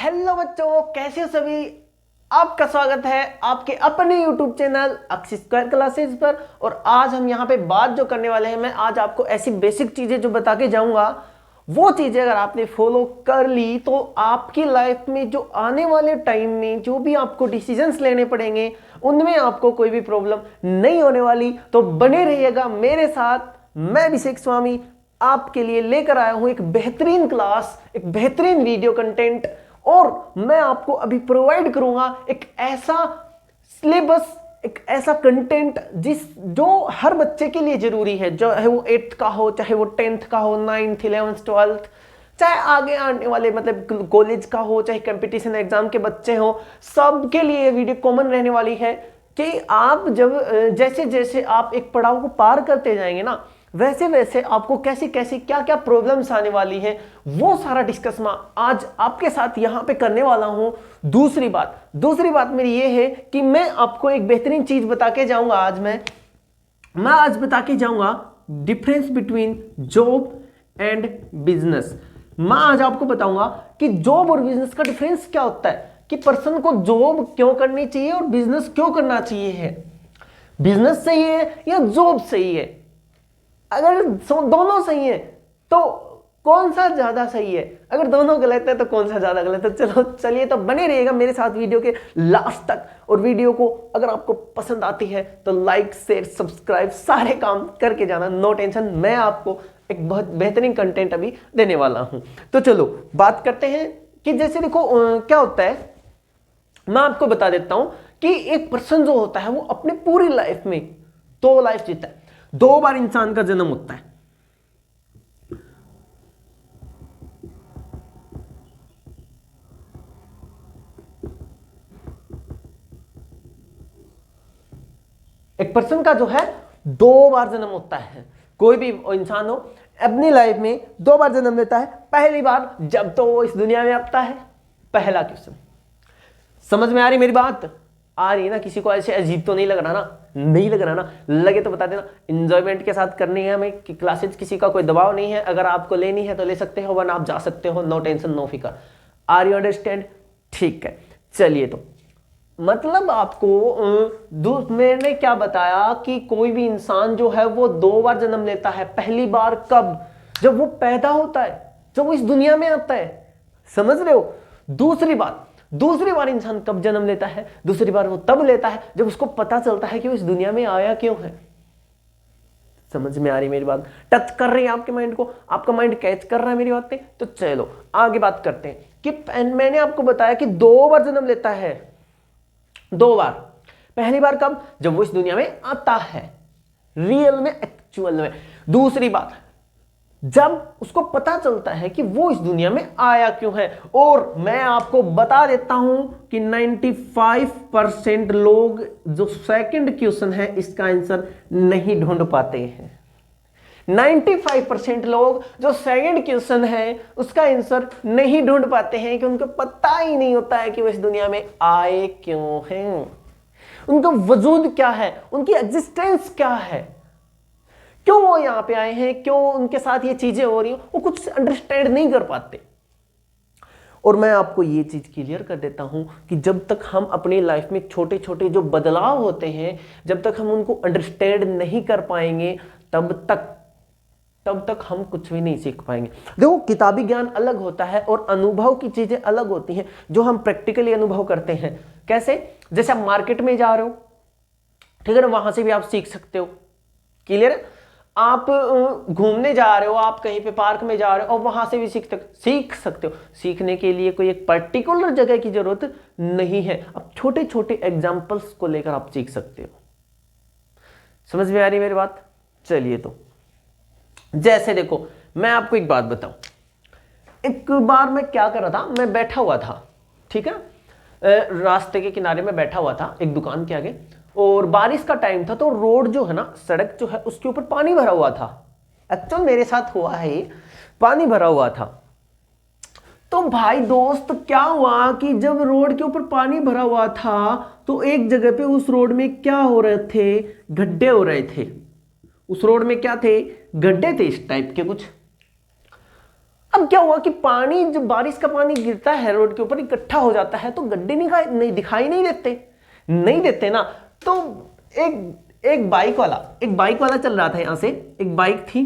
Hello बच्चों, कैसे हो सभी। आपका स्वागत है आपके अपने YouTube चैनल अक्षित स्क्वायर क्लासेस पर। और आज हम यहाँ पे बात जो करने वाले हैं, मैं आज आपको ऐसी बेसिक चीजें जो बता के जाऊंगा, वो चीजें अगर आपने फॉलो कर ली तो आपकी लाइफ में जो आने वाले टाइम में जो भी आपको डिसीजंस लेने पड़ेंगे उनमें आपको कोई भी प्रॉब्लम नहीं होने वाली। तो बने रहिएगा मेरे साथ। मैं अभिषेक स्वामी आपके लिए लेकर आया हूं एक बेहतरीन क्लास, एक बेहतरीन वीडियो कंटेंट, और मैं आपको अभी प्रोवाइड करूंगा एक ऐसा सिलेबस, एक ऐसा कंटेंट जो हर बच्चे के लिए जरूरी है, चाहे वो 8th का हो, चाहे वो 10th का हो, 9th 11th 12th, चाहे आगे आने वाले मतलब कॉलेज का हो, चाहे कंपटीशन एग्जाम के बच्चे हो, सबके लिए ये वीडियो कॉमन रहने वाली है। कि आप जब जैसे जैसे आप एक पड़ाव को पार करते जाएंगे ना, वैसे वैसे आपको कैसे कैसे क्या क्या प्रॉब्लम्स आने वाली है, वो सारा डिस्कस मैं आज आपके साथ यहां पे करने वाला हूं। दूसरी बात मेरी ये है कि मैं आपको एक बेहतरीन चीज बता के जाऊंगा। मैं आज बता के जाऊंगा difference between job and business. मैं आज आपको बताऊंगा कि जॉब और बिजनेस का डिफरेंस क्या होता है, कि पर्सन को जॉब क्यों करनी चाहिए और बिजनेस क्यों करना चाहिए है। बिजनेस सही है या जॉब सही है? अगर दोनों सही है तो कौन सा ज्यादा सही है? अगर दोनों गलत है तो कौन सा ज्यादा गलत है? चलिए तो बने रहिएगा मेरे साथ वीडियो के लास्ट तक। और वीडियो को अगर आपको पसंद आती है तो लाइक शेयर सब्सक्राइब सारे काम करके जाना, नो टेंशन। मैं आपको एक बहुत बेहतरीन कंटेंट अभी देने वाला हूं। तो चलो बात करते हैं कि जैसे देखो क्या होता है। मैं आपको बता देता हूं कि एक पर्सन जो होता है वो अपनी पूरी लाइफ में 2 लाइफ जीता है। 2 बार इंसान का जन्म होता है। एक पर्सन का जो है 2 बार जन्म होता है। कोई भी इंसान हो अपनी लाइफ में 2 बार जन्म लेता है। पहली बार जब तो वो इस दुनिया में आता है। पहला क्वेश्चन समझ में आ रही मेरी बात? आ रही है ना? किसी को ऐसे अजीब तो नहीं लग रहा ना? नहीं लग रहा ना? लगे तो बता देना। एंजॉयमेंट के साथ करनी है हमें क्लासेज, किसी का कोई दबाव नहीं है। अगर आपको लेनी है तो ले सकते हो, वरना आप जा सकते हो, नो टेंशन नो फिकर। Are you understand? ठीक है, चलिए तो मतलब आपको मैंने क्या बताया कि कोई भी इंसान जो है वो 2 बार जन्म लेता है। पहली बार कब? जब वो पैदा होता है, जब वो इस दुनिया में आता है। समझ रहे हो? दूसरी बार इंसान कब जन्म लेता है? दूसरी बार वो तब लेता है जब उसको पता चलता है कि वो इस दुनिया में आया क्यों है। समझ में आ रही मेरी बात? टच कर रही है आपके माइंड को? आपका माइंड कैच कर रहा है मेरी बातें? तो चलो आगे बात करते हैं कि मैंने आपको बताया कि 2 बार जन्म लेता है। 2 बार। पहली बार कब? जब वो इस दुनिया में आता है, रियल में, एक्चुअल में। दूसरी बार जब उसको पता चलता है कि वो इस दुनिया में आया क्यों है। और मैं आपको बता देता हूं कि 95% लोग जो सेकंड क्वेश्चन है इसका आंसर नहीं ढूंढ पाते हैं। 95% लोग जो सेकंड क्वेश्चन है उसका आंसर नहीं ढूंढ पाते हैं, कि उनको पता ही नहीं होता है कि वो इस दुनिया में आए क्यों हैं, उनका वजूद क्या है, उनकी एग्जिस्टेंस क्या है, क्यों वो यहां पे आए हैं, क्यों उनके साथ ये चीजें हो रही हैं, वो कुछ अंडरस्टैंड नहीं कर पाते। और मैं आपको ये चीज क्लियर कर देता हूं कि जब तक हम अपनी लाइफ में छोटे छोटे जो बदलाव होते हैं, जब तक हम उनको अंडरस्टैंड नहीं कर पाएंगे, तब तक हम कुछ भी नहीं सीख पाएंगे। देखो, किताबी ज्ञान अलग होता है और अनुभव की चीजें अलग होती हैं, जो हम प्रैक्टिकली अनुभव करते हैं। कैसे? जैसे आप मार्केट में जा रहे हो, ठीक है ना, वहां से भी आप सीख सकते हो। क्लियर है? आप घूमने जा रहे हो, आप कहीं पे पार्क में जा रहे हो और वहां से भी सीख सकते हो। सीखने के लिए कोई एक पर्टिकुलर जगह की जरूरत नहीं है। अब छोटे छोटे एग्जाम्पल्स को लेकर आप सीख सकते हो। समझ में आ रही मेरी बात? चलिए तो जैसे देखो, मैं आपको एक बात बताऊं। एक बार मैं क्या कर रहा था, मैं बैठा हुआ था, ठीक है, रास्ते के किनारे में बैठा हुआ था एक दुकान के आगे, और बारिश का टाइम था, तो रोड जो है ना, सड़क जो है, उसके ऊपर पानी भरा हुआ था। एक्चुअल मेरे साथ हुआ है ये, पानी भरा हुआ था। तो भाई दोस्त क्या हुआ कि जब रोड के ऊपर पानी भरा हुआ था तो एक जगह पे उस रोड में क्या हो रहे थे, गड्ढे हो रहे थे। उस रोड में क्या थे? गड्ढे थे, इस टाइप के कुछ। अब क्या हुआ कि पानी, जब बारिश का पानी गिरता है रोड के ऊपर इकट्ठा हो जाता है तो गड्ढे नहीं दिखाई नहीं देते ना। तो एक बाइक वाला चल रहा था, यहां से एक बाइक थी,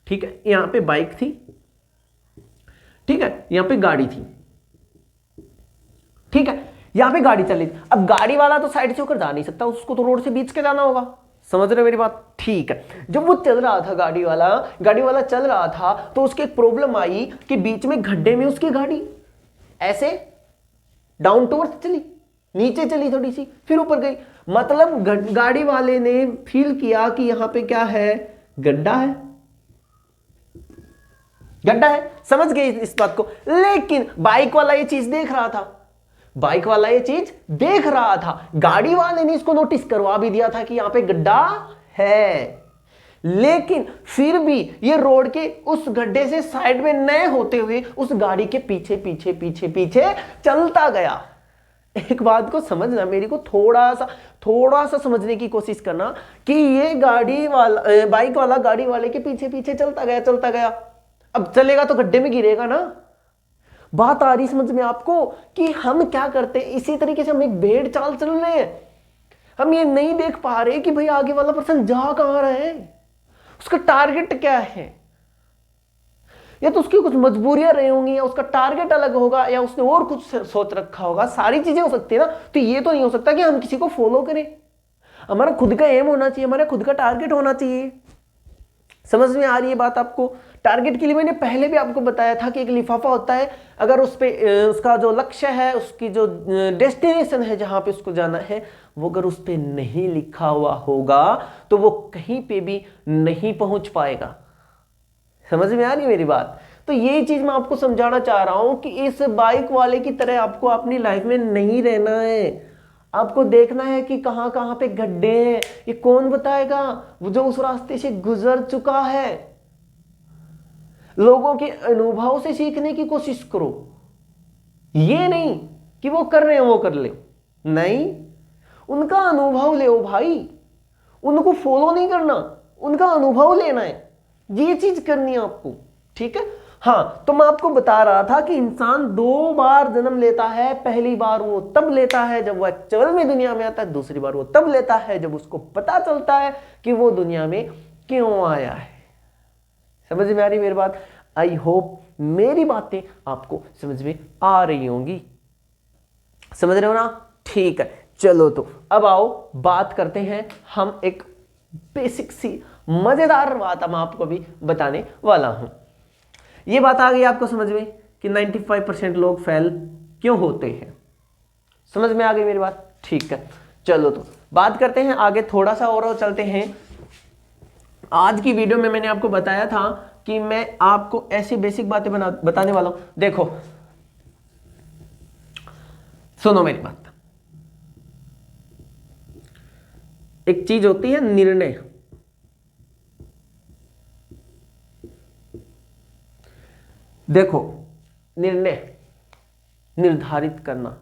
ठीक है, यहां पे बाइक थी, ठीक है, यहां पे गाड़ी थी, ठीक है, यहां पे गाड़ी चल रही थी। अब गाड़ी वाला तो साइड से होकर जा नहीं सकता, उसको तो रोड से बीच के जाना होगा, समझ रहे मेरी बात? ठीक है। जब वो चल रहा था, गाड़ी वाला चल रहा था, तो उसके एक प्रॉब्लम आई कि बीच में गड्ढे में उसकी गाड़ी ऐसे डाउन टू अर्थ चली, नीचे चली थोड़ी सी, फिर ऊपर गई। मतलब गाड़ी वाले ने फील किया कि यहां पे क्या है, गड्ढा है, समझ गए इस बात को। लेकिन बाइक वाला ये चीज देख रहा था, गाड़ी वाले ने इसको नोटिस करवा भी दिया था कि यहां पे गड्ढा है, लेकिन फिर भी ये रोड के उस गड्ढे से साइड में न होते हुए उस गाड़ी के पीछे चलता गया। एक बात को समझना, मेरे को थोड़ा सा समझने की कोशिश करना कि ये बाइक वाला गाड़ी वाले के पीछे चलता गया। अब चलेगा तो गड्ढे में गिरेगा ना। बात आ रही समझ में आपको कि हम क्या करते हैं, इसी तरीके से हम एक भेड़ चाल चल रहे हैं। हम ये नहीं देख पा रहे कि भाई आगे वाला पर्सन जा कहां रहा है, उसका टारगेट क्या है, या तो उसकी कुछ मजबूरियां रही होंगी, या उसका टारगेट अलग होगा, या उसने और कुछ सोच रखा होगा। सारी चीजें हो सकती है ना। तो ये तो नहीं हो सकता कि हम किसी को फॉलो करें। हमारा खुद का एम होना चाहिए, हमारा खुद का टारगेट होना चाहिए। समझ में आ रही है बात आपको? टारगेट के लिए मैंने पहले भी आपको बताया था कि एक लिफाफा होता है, अगर उस पे उसका जो लक्ष्य है, उसकी जो डेस्टिनेशन है जहां पे उसको जाना है, वो अगर उस पे नहीं लिखा हुआ होगा तो वो कहीं पे भी नहीं पहुंच पाएगा। समझ में आ रही है मेरी बात? तो ये चीज मैं आपको समझाना चाह रहा हूं कि इस बाइक वाले की तरह आपको अपनी लाइफ में नहीं रहना है। आपको देखना है कि कहां कहां पे गड्ढे हैं, ये कौन बताएगा? वो जो उस रास्ते से गुजर चुका है। लोगों के अनुभव से सीखने की कोशिश करो, ये नहीं कि वो कर रहे हैं वो कर ले, नहीं, उनका अनुभव ले भाई, उनको फॉलो नहीं करना, उनका अनुभव लेना है, ये चीज करनी है आपको, ठीक है? हाँ, तो मैं आपको बता रहा था कि इंसान 2 बार जन्म लेता है। पहली बार वो तब लेता है जब वो एक्चुअल में दुनिया में आता है, दूसरी बार वो तब लेता है जब उसको पता चलता है कि वो दुनिया में क्यों आया है। समझ में आ रही मेरी बात? आई होप मेरी बातें आपको समझ में आ रही होंगी। समझ रहे हो ना? ठीक है, चलो तो अब आओ बात करते हैं हम एक बेसिक सी मजेदार बात मैं आपको भी बताने वाला हूं। ये बात आ गई आपको समझ में कि 95% लोग फेल क्यों होते हैं? समझ में आ गई मेरी बात? ठीक है, चलो तो बात करते हैं आगे, थोड़ा सा और चलते हैं। आज की वीडियो में मैंने आपको बताया था कि मैं आपको ऐसी बेसिक बातें बताने वाला हूं। देखो, सुनो मेरी बात। एक चीज होती है निर्णय। देखो, निर्धारित करना,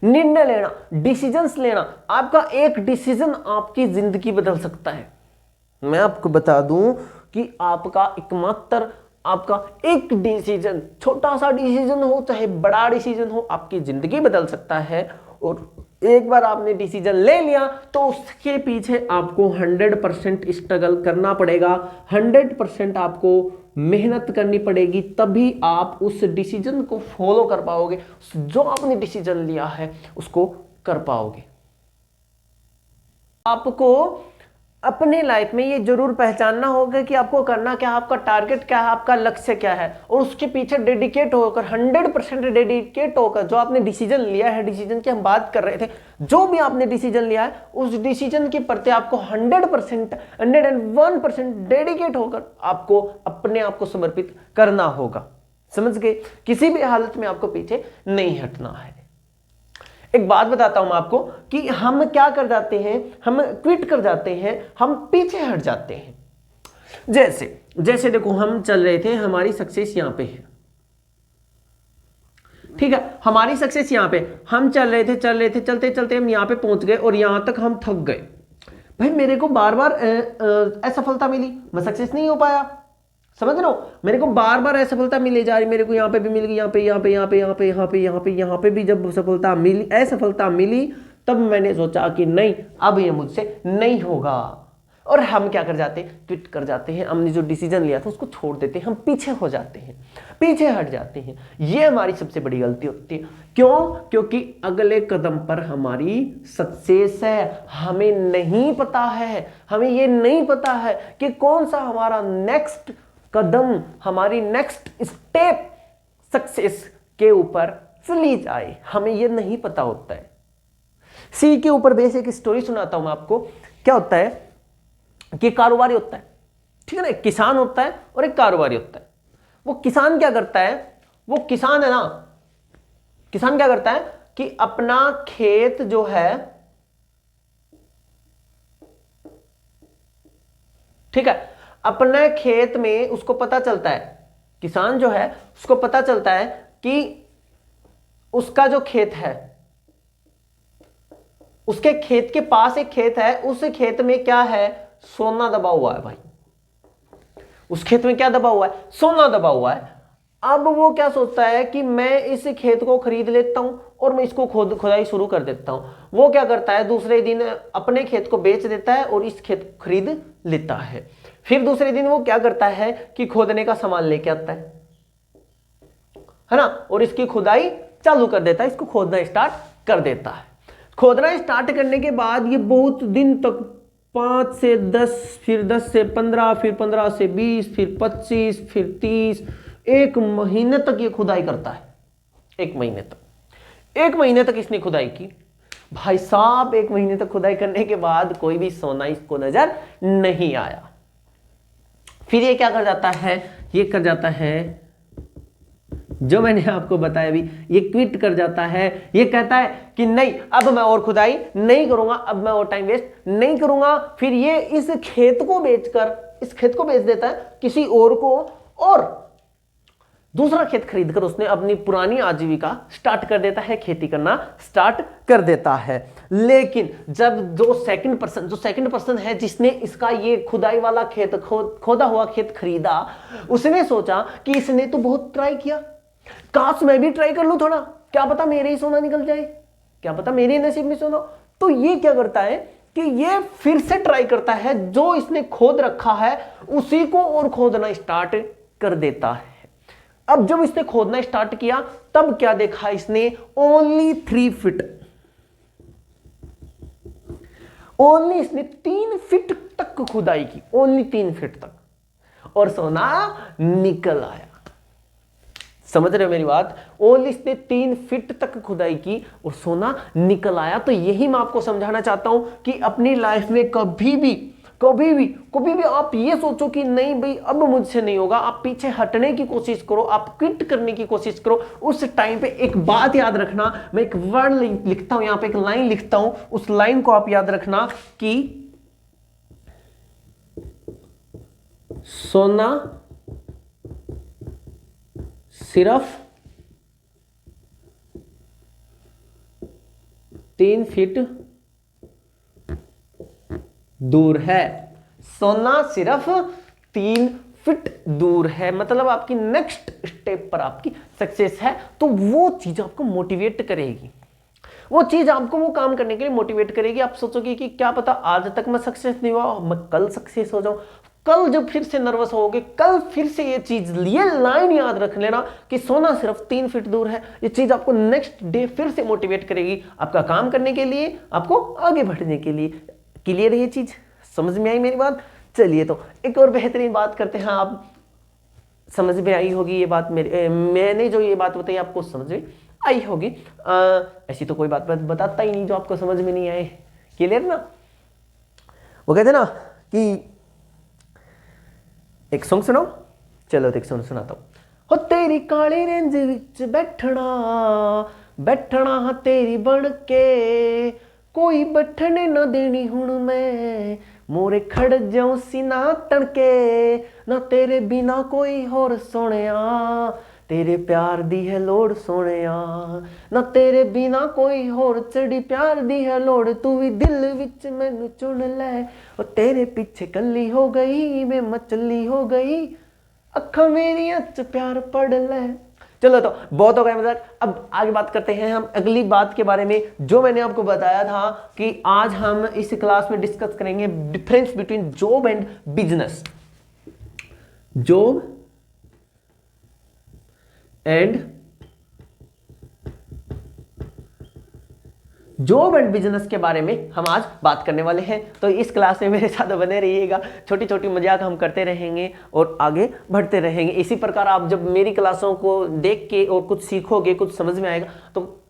निर्णय लेना, डिसीजंस लेना। आपका एक डिसीजन आपकी जिंदगी बदल सकता है। मैं आपको बता दूं कि आपका एक डिसीजन, छोटा सा डिसीजन हो चाहे बड़ा डिसीजन हो, आपकी जिंदगी बदल सकता है। और एक बार आपने डिसीजन ले लिया तो उसके पीछे आपको 100% स्ट्रगल करना पड़ेगा, 100% आपको मेहनत करनी पड़ेगी, तभी आप उस डिसीजन को फॉलो कर पाओगे, जो आपने डिसीजन लिया है उसको कर पाओगे। आपको अपने लाइफ में ये जरूर पहचानना होगा कि आपको करना क्या है, आपका टारगेट क्या है, आपका लक्ष्य क्या है, और उसके पीछे डेडिकेट होकर 100% डेडिकेट होकर जो आपने डिसीजन लिया है, डिसीजन की हम बात कर रहे थे, जो भी आपने डिसीजन लिया है उस डिसीजन के प्रति आपको 101% डेडिकेट होकर आपको अपने आप को समर्पित करना होगा। समझ गए? किसी भी हालत में आपको पीछे नहीं हटना है। एक बात बताता हूं मैं आपको कि हम क्या कर जाते हैं, हम क्विट कर जाते हैं, हम पीछे हट जाते हैं। जैसे देखो, हम चल रहे थे, हमारी सक्सेस यहां पे है, ठीक है, हमारी सक्सेस यहां पे, हम चल रहे थे, चलते चलते हम यहां पे पहुंच गए और यहां तक हम थक गए। भाई मेरे को बार बार असफलता मिली, मैं सक्सेस नहीं हो पाया। समझ रहे हो, मेरे को बार बार असफलता मिली जा रही, मेरे को यहाँ पे भी मिल गई, यहाँ पे यहाँ पे यहाँ पे यहाँ पे यहाँ पे यहाँ पे यहाँ पे भी जब सफलता मिली, असफलता मिली, तब मैंने सोचा कि नहीं, अब ये मुझसे नहीं होगा। और हम क्या कर जाते हैं, क्विट कर जाते हैं, हमने जो डिसीजन लिया था उसको छोड़ देते हैं, हम पीछे हो जाते हैं, पीछे हट जाते हैं। ये हमारी सबसे बड़ी गलती होती है। क्यों? क्योंकि अगले कदम पर हमारी सक्सेस है, हमें नहीं पता है, हमें ये नहीं पता है कि कौन सा हमारा नेक्स्ट कदम, हमारी नेक्स्ट स्टेप सक्सेस के ऊपर चली जाए, हमें ये नहीं पता होता है। सी के ऊपर बेस एक स्टोरी सुनाता हूं मैं आपको। क्या होता है कि कारोबारी होता है, ठीक है ना, एक किसान होता है और एक कारोबारी होता है। वो किसान क्या करता है, वो किसान है ना, किसान क्या करता है कि अपना खेत जो है, ठीक है, अपने खेत में उसको पता चलता है, किसान जो है उसको पता चलता है कि उसका जो खेत है, उसके खेत के पास एक खेत है, उस खेत में क्या है, सोना दबा हुआ है भाई। उस खेत में क्या दबा हुआ है, सोना दबा हुआ है। अब वो क्या सोचता है कि मैं इस खेत को खरीद लेता हूं और मैं इसको खुदाई शुरू कर देता हूं। वो क्या करता है, दूसरे दिन अपने खेत को बेच देता है और इस खेत को खरीद लेता है। फिर दूसरे दिन वो क्या करता है कि खोदने का सामान लेके आता है ना, और इसकी खुदाई चालू कर देता है, इसको खोदना स्टार्ट कर देता है। खोदना स्टार्ट करने के बाद ये बहुत दिन तक 5 से 10, फिर 10 से 15, फिर 15 से 20, फिर 25, फिर 30, 1 महीने तक ये खुदाई करता है। 1 महीने तक, 1 महीने तक इसने खुदाई की। भाई साहब 1 महीने तक खुदाई करने के बाद कोई भी सोना इसको नजर नहीं आया। फिर ये क्या कर जाता है, ये कर जाता है जो मैंने आपको बताया अभी, ये क्विट कर जाता है। ये कहता है कि नहीं, अब मैं और खुदाई नहीं करूंगा, अब मैं और टाइम वेस्ट नहीं करूंगा। फिर ये इस खेत को बेचकर, इस खेत को बेच देता है किसी और को, और दूसरा खेत खरीदकर उसने अपनी पुरानी आजीविका स्टार्ट कर देता है, खेती करना स्टार्ट कर देता है। लेकिन जब जो सेकंड पर्सन है जिसने इसका ये खुदाई वाला खेत, खोदा हुआ खेत खरीदा, उसने सोचा कि इसने तो बहुत ट्राई किया, काश मैं भी ट्राई कर लूं थोड़ा, क्या पता मेरे ही सोना निकल जाए, क्या पता मेरे नसीब में सोना। तो ये क्या करता है कि ये फिर से ट्राई करता है, जो इसने खोद रखा है उसी को और खोदना स्टार्ट कर देता है। अब जब इसने खोदना स्टार्ट किया तब क्या देखा इसने, ओनली 3 फीट, ओनली इसने 3 फीट तक खुदाई की, ओनली 3 फीट तक, और सोना निकल आया। समझ रहे हो मेरी बात? ओनली इसने 3 फीट तक खुदाई की और सोना निकल आया। तो यही मैं आपको समझाना चाहता हूं कि अपनी लाइफ में कभी भी आप ये सोचो कि नहीं भाई अब मुझसे नहीं होगा, आप पीछे हटने की कोशिश करो, आप क्विट करने की कोशिश करो। उस टाइम पे एक बात याद रखना, मैं एक वर्ड लिखता हूं यहां पे, एक लाइन लिखता हूं, उस लाइन को आप याद रखना कि सोना सिर्फ 3 फीट दूर है। सोना सिर्फ 3 फीट दूर है, मतलब आपकी नेक्स्ट स्टेप पर आपकी सक्सेस है। तो वो चीज आपको मोटिवेट करेगी, वो चीज आपको वो काम करने के लिए मोटिवेट करेगी। आप सोचोगे कि क्या पता आज तक मैं सक्सेस नहीं हुआ, मैं कल सक्सेस हो जाऊं। कल जब फिर से नर्वस होगे, कल फिर से ये चीज, ये लाइन याद रख लेना कि सोना सिर्फ 3 फीट दूर है। ये चीज आपको नेक्स्ट डे फिर से मोटिवेट करेगी आपका काम करने के लिए, आपको आगे बढ़ने के लिए। क्लियर है ये चीज? समझ में आई मेरी बात? चलिए तो एक और बेहतरीन बात करते हैं। आप समझ में आई होगी ये बात, मैंने जो ये बात बताई आपको समझ में आई होगी। ऐसी तो कोई बात बताता ही नहीं जो आपको समझ में नहीं आए। क्लियर ना? वो कहते ना कि एक सॉन्ग सुनाओ, चलो तो एक सॉन्ग सुनाता हूं। हो तेरी काली रेंज विच बैठना हाँ तेरी बन के, कोई बैठने ना देनी हुण मैं, मोरे खड़ जाऊं सीना तड़के, ना तेरे बिना कोई होर सोनिया, तेरे प्यार दी है लोड़ सोनिया, ना तेरे बिना कोई होर चढ़ी प्यार दी है लोड़, तू भी दिल विच मैनू चुन ले, और तेरे पीछे कल्ली हो गई मैं मचली हो गई। अखा मेरी अच प्यार पढ़ ले। चलो तो बहुत हो गया मजाक, अब आगे बात करते हैं हम अगली बात के बारे में जो मैंने आपको बताया था कि आज हम इस क्लास में डिस्कस करेंगे difference between job and business. Job and business के बारे में हम आज बात करने वाले हैं। तो इस क्लास में मेरे साथ बने रहिएगा, छोटी छोटी मजाक हम करते रहेंगे और आगे बढ़ते रहेंगे। इसी प्रकार आप जब मेरी क्लासों को देख के और कुछ सीखोगे, कुछ समझ में आएगा, तो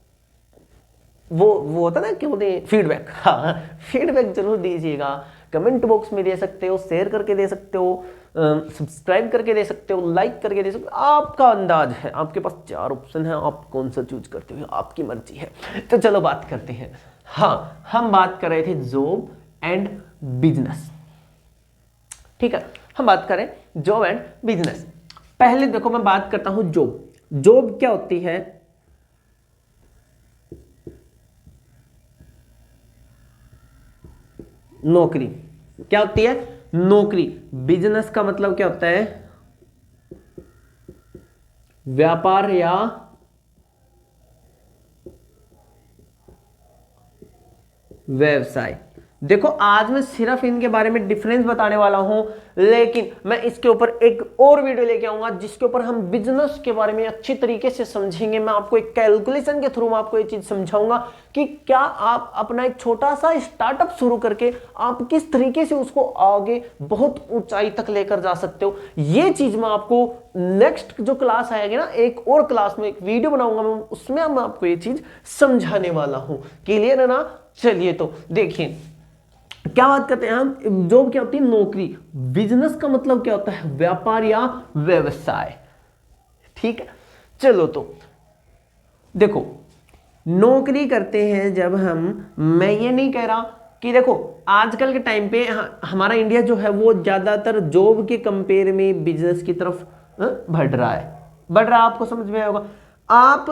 वो होता ना कि बोलते फीडबैक, हाँ फीडबैक जरूर दीजिएगा। कमेंट बॉक्स में दे सकते हो, शेयर करके दे सकते हो, सब्सक्राइब करके दे सकते हो, लाइक करके दे सकते हो, आपका अंदाज है। आपके पास 4 ऑप्शन है, आप कौन सा चूज करते हो, आपकी मर्जी है। तो चलो बात करते हैं। हाँ, हम बात कर रहे थे जॉब एंड बिजनेस, ठीक है। हम बात करें जॉब एंड बिजनेस। पहले देखो मैं बात करता हूं जॉब। जॉब क्या होती है? नौकरी। क्या होती है? नौकरी। बिजनेस का मतलब क्या होता है? व्यापार या व्यवसाय। देखो आज मैं सिर्फ इनके बारे में डिफरेंस बताने वाला हूं, लेकिन मैं इसके ऊपर एक और वीडियो लेके आऊंगा जिसके ऊपर हम बिजनेस के बारे में अच्छी तरीके से समझेंगे। मैं आपको एक कैलकुलेशन के थ्रू मैं आपको ये चीज समझाऊंगा कि क्या आप अपना एक छोटा सा स्टार्टअप शुरू करके आप किस तरीके से उसको आगे बहुत ऊंचाई तक लेकर जा सकते हो। ये चीज मैं आपको नेक्स्ट जो क्लास आएगी ना, एक और क्लास में एक वीडियो बनाऊंगा मैं, उसमें मैं आपको ये चीज समझाने वाला हूं। क्लियर है ना? चलिए तो देखिए क्या बात करते हैं हम। जॉब क्या होती है? नौकरी। बिजनेस का मतलब क्या होता है? व्यापार या व्यवसाय, ठीक है। चलो तो देखो, नौकरी करते हैं जब हम, मैं ये नहीं कह रहा कि देखो आजकल के टाइम पे हमारा इंडिया जो है वो ज्यादातर जॉब के कंपेयर में बिजनेस की तरफ बढ़ रहा है। आपको समझ में आएगा। आप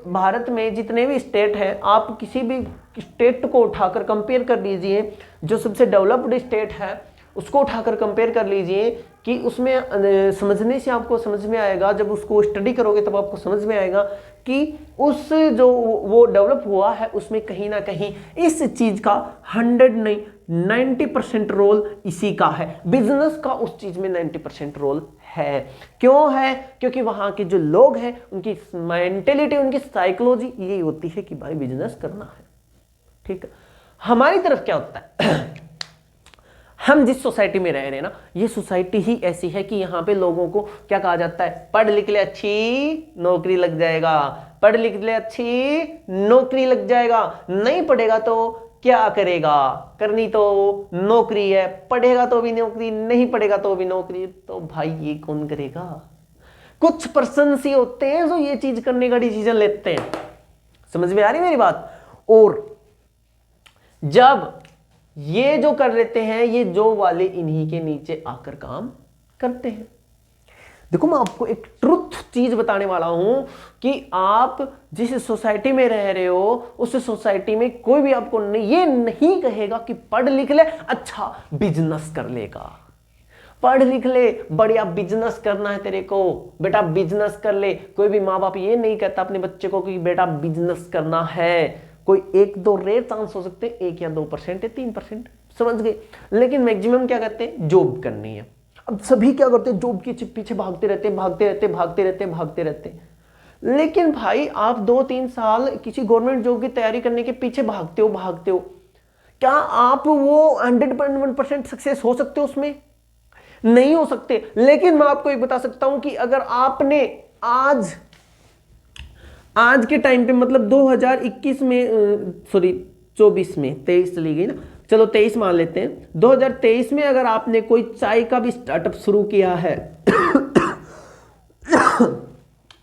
भारत में जितने भी स्टेट हैं, आप किसी भी स्टेट को उठाकर कंपेयर कर लीजिए, जो सबसे डेवलप्ड स्टेट है उसको उठाकर कंपेयर कर लीजिए कि उसमें समझने से आपको समझ में आएगा, जब उसको स्टडी करोगे तब आपको समझ में आएगा कि उस जो वो डेवलप हुआ है उसमें कहीं ना कहीं इस चीज का 100 नहीं 90% रोल इसी का है। बिजनेस का उस चीज में 90% रोल है। क्यों है? क्योंकि वहां के जो लोग हैं उनकी मेंटेलिटी, उनकी साइकोलॉजी यही होती है कि भाई बिजनेस करना है, ठीक है। हमारी तरफ क्या होता है? हम जिस सोसाइटी में रह रहे हैं ना, ये सोसाइटी ही ऐसी है कि यहाँ पे लोगों को क्या कहा जाता है? पढ़ लिख ले अच्छी नौकरी लग जाएगा, पढ़ लिख ले अच्छी नौकरी लग जाएगा, नहीं पढ़ेगा तो क्या करेगा? करनी तो नौकरी है, पढ़ेगा तो भी नौकरी, नहीं पढ़ेगा तो भी नौकरी। तो भाई ये कौन करेगा? कुछ पर्सन ही होते हैं जो ये चीज करने का डिसीजन लेते हैं। समझ में आ रही मेरी बात? और जब ये जो कर लेते हैं, ये जो वाले इन्हीं के नीचे आकर काम करते हैं। देखो मैं आपको एक ट्रुथ चीज बताने वाला हूं कि आप जिस सोसाइटी में रह रहे हो उस सोसाइटी में कोई भी आपको ये नहीं कहेगा कि पढ़ लिख ले अच्छा बिजनेस कर लेगा, पढ़ लिख ले बढ़िया बिजनेस करना है तेरे को, बेटा बिजनेस कर ले। कोई भी माँ बाप ये नहीं कहता अपने बच्चे को कि बेटा बिजनेस करना है। कोई 1-2 रेयर चांस हो सकते हैं, 1 या 2% या 3%, समझ गए। लेकिन मैक्सिमम क्या कहते हैं? जॉब करनी है। अब सभी क्या करते हैं? जॉब के पीछे भागते रहते। लेकिन भाई आप 2-3 साल किसी गवर्नमेंट जॉब की तैयारी करने के पीछे भागते हो, क्या आप वो 100% सक्सेस हो सकते हो उसमें? नहीं हो सकते। लेकिन मैं आपको एक बता सकता हूं कि अगर आपने आज के टाइम पे मतलब 2021 में, सॉरी 24 में, 23 चली गई ना, चलो 23 मान लेते हैं। 2023 में अगर आपने कोई चाय का भी स्टार्टअप शुरू किया है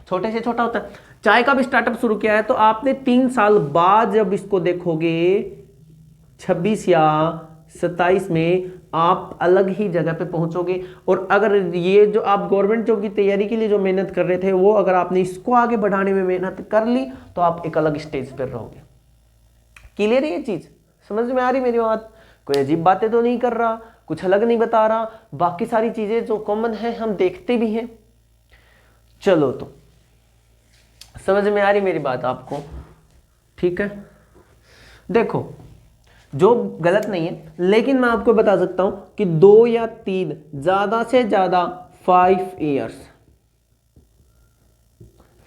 छोटे से छोटा होता है, चाय का भी स्टार्टअप शुरू किया है, तो आपने 3 साल बाद जब इसको देखोगे 26 या 27 में आप अलग ही जगह पे पहुंचोगे। और अगर ये जो आप गवर्नमेंट जॉब की तैयारी के लिए जो मेहनत कर रहे थे, वो अगर आपने इसको आगे बढ़ाने में मेहनत कर ली तो आप एक अलग स्टेज पर रहोगे। क्लियर है ये चीज? समझ में आ रही मेरी बात? कोई अजीब बातें तो नहीं कर रहा, कुछ अलग नहीं बता रहा, बाकी सारी चीजें जो कॉमन है हम देखते भी हैं। चलो तो समझ में आ रही मेरी बात आपको? ठीक है, देखो जॉब गलत नहीं है, लेकिन मैं आपको बता सकता हूं कि 2 या 3 ज्यादा से ज्यादा 5 इयर्स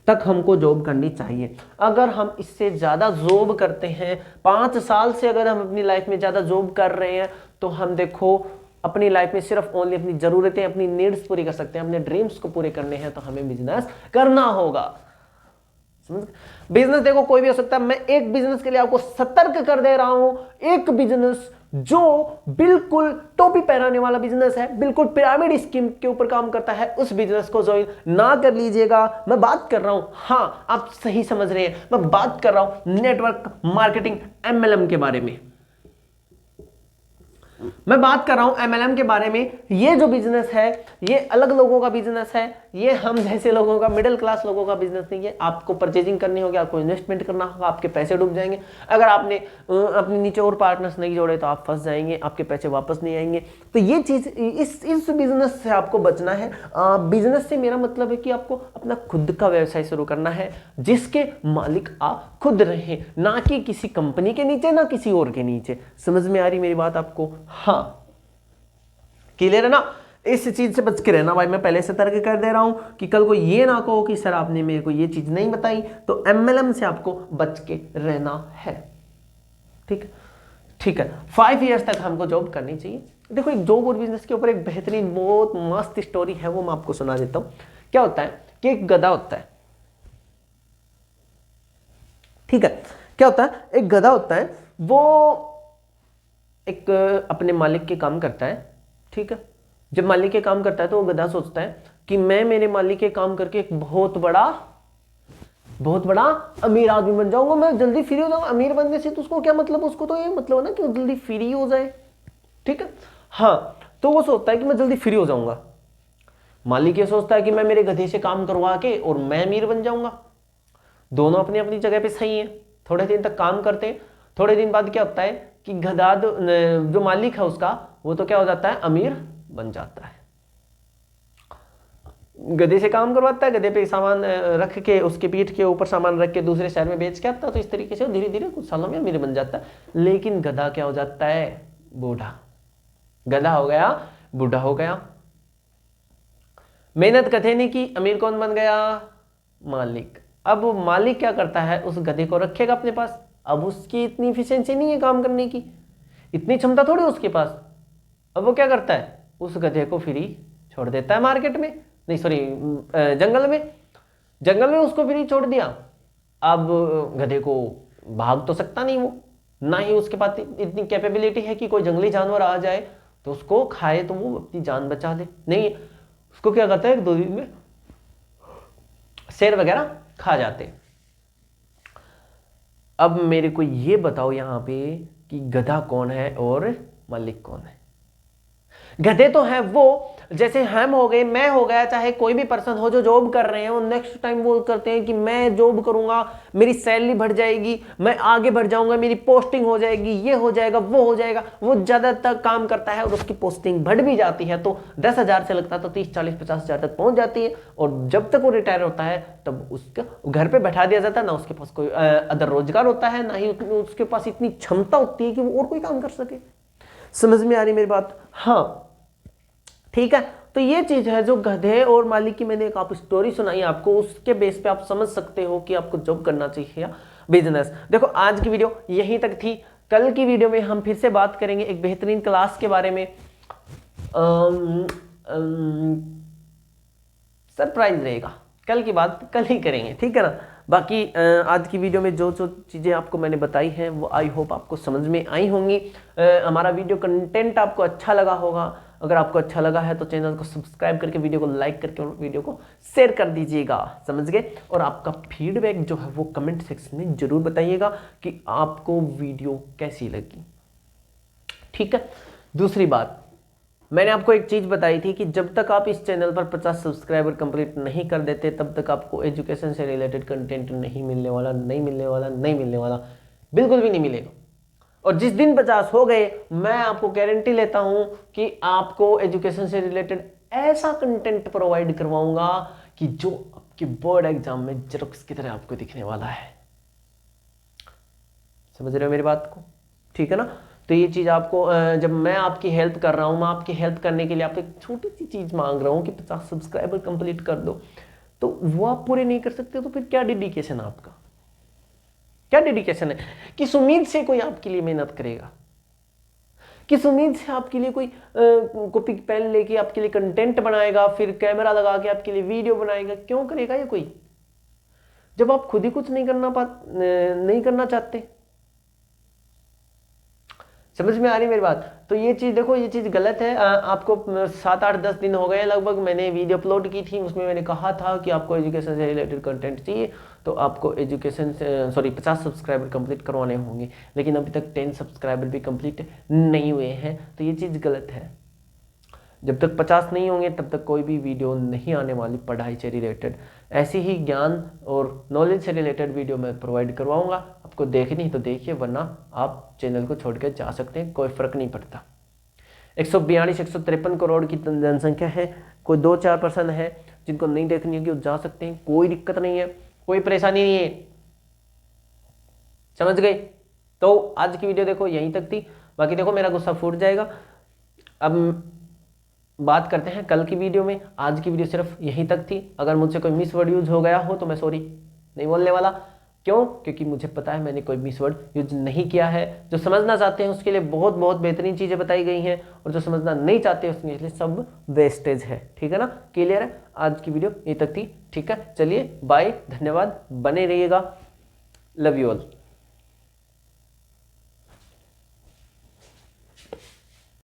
तक हमको जॉब करनी चाहिए। अगर हम इससे ज्यादा जॉब करते हैं, 5 साल से अगर हम अपनी लाइफ में ज्यादा जॉब कर रहे हैं, तो हम देखो अपनी लाइफ में सिर्फ ओनली अपनी जरूरतें, अपनी नीड्स पूरी कर सकते हैं। अपने ड्रीम्स को पूरे करने हैं तो हमें बिजनेस करना होगा। बिजनेस देखो कोई भी हो सकता है। मैं एक बिजनेस के लिए आपको सतर्क कर दे रहा हूं, एक बिजनेस जो बिल्कुल टोपी पहनाने वाला बिजनेस है, बिल्कुल पिरामिड स्कीम के ऊपर काम करता है, उस बिजनेस को ज्वाइन ना कर लीजिएगा। मैं बात कर रहा हूं, हाँ आप सही समझ रहे हैं, मैं बात कर रहा हूं नेटवर्क मार्केटिंग MLM के बारे में। मैं बात कर रहा हूं MLM के बारे में। ये जो बिजनेस है ये अलग लोगों का बिजनेस है, ये हम जैसे लोगों का, मिडिल क्लास लोगों का बिजनेस नहीं है। आपको परचेजिंग करनी होगी, आपको इन्वेस्टमेंट करना होगा, आपके पैसे डूब जाएंगे। अगर आपने अपने नीचे और पार्टनर्स नहीं जोड़े तो आप फंस जाएंगे, आपके पैसे वापस नहीं आएंगे। तो ये चीज, इस बिजनेस से आपको बचना है। बिजनेस से मेरा मतलब है कि आपको अपना खुद का व्यवसाय शुरू करना है, जिसके मालिक आप खुद रहें, ना कि किसी कंपनी के नीचे, ना किसी और के नीचे। समझ में आ रही मेरी बात आपको? हाँ, क्लियर है ना? इस चीज से बच के रहना भाई, मैं पहले से सतर्क कर दे रहा हूं कि कल को ये ना कहो कि सर आपने मेरे को ये चीज नहीं बताई। तो MLM से आपको बच के रहना है। ठीक, ठीक है। 5 इयर्स तक हमको जॉब करनी चाहिए। देखो एक जॉब और बिजनेस के ऊपर एक बेहतरीन बहुत मस्त स्टोरी है, वो मैं आपको सुना देता हूं। क्या होता है कि एक गधा होता है, ठीक है। क्या होता है, एक गधा होता है, वो एक अपने मालिक के काम करता है, ठीक है। जब मालिक के काम करता है तो वो गधा सोचता है कि मैं मेरे मालिक के काम करके एक बहुत बड़ा अमीर आदमी बन जाऊंगा, मैं जल्दी फ्री हो जाऊंगा। अमीर बनने से तो उसको क्या मतलब, उसको तो ये मतलब ना कि वो जल्दी फ्री हो जाए, ठीक है। हाँ, तो वो सोचता है कि मैं जल्दी फ्री हो जाऊंगा। मालिक ये सोचता है कि मैं मेरे गधे से काम करवा के और मैं अमीर बन जाऊंगा। दोनों अपनी अपनी जगह पे सही है। थोड़े दिन तक काम करते हैं, थोड़े दिन बाद क्या होता है कि गधा जो मालिक है उसका, वो तो क्या हो जाता है, अमीर बन जाता है। गधे से काम करवाता है, गधे पे सामान रख के, उसके पीठ के ऊपर सामान रख के दूसरे शहर में बेच के आता है। तो इस तरीके से धीरे धीरे कुछ सालों में अमीर बन जाता है। लेकिन गधा क्या हो जाता है, बूढ़ा। गधा हो गया, बूढ़ा हो गया। मेहनत गधे ने की, अमीर कौन बन गया, मालिक। अब मालिक क्या करता है, उस गधे को रखेगा अपने पास। अब उसकी इतनी इफिशिएंसी नहीं है काम करने की, इतनी क्षमता थोड़ी उसके पास। अब वो क्या करता है, उस गधे को फ्री छोड़ देता है मार्केट में, नहीं सॉरी जंगल में उसको फ्री छोड़ दिया। अब गधे को भाग तो सकता नहीं वो, ना ही उसके पास इतनी कैपेबिलिटी है कि कोई जंगली जानवर आ जाए तो उसको खाए तो वो अपनी जान बचा ले। नहीं, उसको क्या करता है, 1-2 दिन में शेर वगैरह खा जाते। अब मेरे को ये बताओ यहां पे कि गधा कौन है और मालिक कौन है। गधे तो है वो, जैसे हम हो गए, मैं हो गया, चाहे कोई भी पर्सन हो जो जॉब कर रहे हैं, वो नेक्स्ट टाइम वो करते हैं कि मैं जॉब करूंगा, मेरी सैलरी बढ़ जाएगी, मैं आगे बढ़ जाऊंगा, मेरी पोस्टिंग हो जाएगी, ये हो जाएगा, वो हो जाएगा। वो ज्यादातर काम करता है और उसकी पोस्टिंग बढ़ भी जाती है, तो 10,000 से लगता है तो 30, 40, 50,000 तक पहुंच जाती है। और जब तक वो रिटायर होता है तब उसका घर पे बैठा दिया जाता है, ना उसके पास कोई अदर रोजगार होता है, ना ही उसके पास इतनी क्षमता होती है कि वो और कोई काम कर सके। समझ में आ रही मेरी बात? हाँ, ठीक है। तो ये चीज है जो गधे और मालिक की मैंने एक आप स्टोरी सुनाई आपको, उसके बेस पे आप समझ सकते हो कि आपको जॉब करना चाहिए या बिजनेस। देखो आज की वीडियो यहीं तक थी। कल की वीडियो में हम फिर से बात करेंगे एक बेहतरीन क्लास के बारे में। सरप्राइज रहेगा, कल की बात कल ही करेंगे, ठीक है ना। बाकी आज की वीडियो में जो जो चीज़ें आपको मैंने बताई हैं वो आई होप आपको समझ में आई होंगी। हमारा वीडियो कंटेंट आपको अच्छा लगा होगा। अगर आपको अच्छा लगा है तो चैनल को सब्सक्राइब करके, वीडियो को लाइक करके और वीडियो को शेयर कर दीजिएगा, समझ गए। और आपका फीडबैक जो है वो कमेंट सेक्शन में जरूर बताइएगा कि आपको वीडियो कैसी लगी, ठीक है। दूसरी बात, मैंने आपको एक चीज बताई थी कि जब तक आप इस चैनल पर 50 सब्सक्राइबर कंप्लीट नहीं कर देते तब तक आपको एजुकेशन से रिलेटेड कंटेंट नहीं मिलने वाला, नहीं मिलने वाला, नहीं मिलने वाला, बिल्कुल भी नहीं मिलेगा। और जिस दिन 50 हो गए, मैं आपको गारंटी लेता हूं कि आपको एजुकेशन से रिलेटेड ऐसा कंटेंट प्रोवाइड करवाऊंगा कि जो आपके बोर्ड एग्जाम में जेरॉक्स की तरह आपको दिखने वाला है। समझ रहे हो मेरी बात को? ठीक है ना? तो ये चीज़ आपको जब मैं आपकी हेल्प कर रहा हूँ, मैं आपकी हेल्प करने के लिए आपको एक छोटी सी चीज़ मांग रहा हूँ कि 50 सब्सक्राइबर कंप्लीट कर दो, तो वो आप पूरे नहीं कर सकते तो फिर क्या डेडिकेशन है आपका? क्या डेडिकेशन है? किस उम्मीद से कोई आपके लिए मेहनत करेगा? किस उम्मीद से आपके लिए कोई कॉपी पेन लेके आपके लिए कंटेंट बनाएगा, फिर कैमरा लगा के आपके लिए वीडियो बनाएगा? क्यों करेगा ये कोई, जब आप खुद ही कुछ नहीं करना चाहते? समझ में आ रही मेरी बात? तो ये चीज़ देखो, ये चीज़ गलत है। आपको 7, 8, 10 दिन हो गए लगभग, मैंने वीडियो अपलोड की थी, उसमें मैंने कहा था कि आपको एजुकेशन से रिलेटेड कंटेंट चाहिए तो आपको 50 सब्सक्राइबर कंप्लीट करवाने होंगे, लेकिन अभी तक 10 सब्सक्राइबर भी कंप्लीट नहीं हुए हैं। तो ये चीज़ गलत है। जब तक 50 नहीं होंगे तब तक कोई भी वीडियो नहीं आने वाली पढ़ाई से रिलेटेड। ऐसी ही ज्ञान और नॉलेज से रिलेटेड वीडियो मैं प्रोवाइड करवाऊंगा। आपको देखनी है तो देखिए, वरना आप चैनल को छोड़ के जा सकते हैं, कोई फ़र्क नहीं पड़ता। 153 करोड़ की जनसंख्या है, कोई 2-4% है जिनको नहीं देखनी है कि वो जा सकते हैं, कोई दिक्कत नहीं है, कोई परेशानी नहीं है। समझ गए? तो आज की वीडियो देखो यहीं तक थी, बाकी देखो मेरा गुस्सा फूट जाएगा। अब बात करते हैं कल की वीडियो में। आज की वीडियो सिर्फ यहीं तक थी। अगर मुझसे कोई मिस वर्ड यूज हो गया हो तो मैं सॉरी नहीं बोलने वाला। क्यों? क्योंकि मुझे पता है मैंने कोई मिस वर्ड यूज नहीं किया है। जो समझना चाहते हैं उसके लिए बहुत बहुत बेहतरीन चीज़ें बताई गई हैं, और जो समझना नहीं चाहते उसके लिए सब वेस्टेज है। ठीक है ना? क्लियर है? आज की वीडियो यहीं तक थी। ठीक है, चलिए बाय, धन्यवाद, बने रहिएगा। Love you all.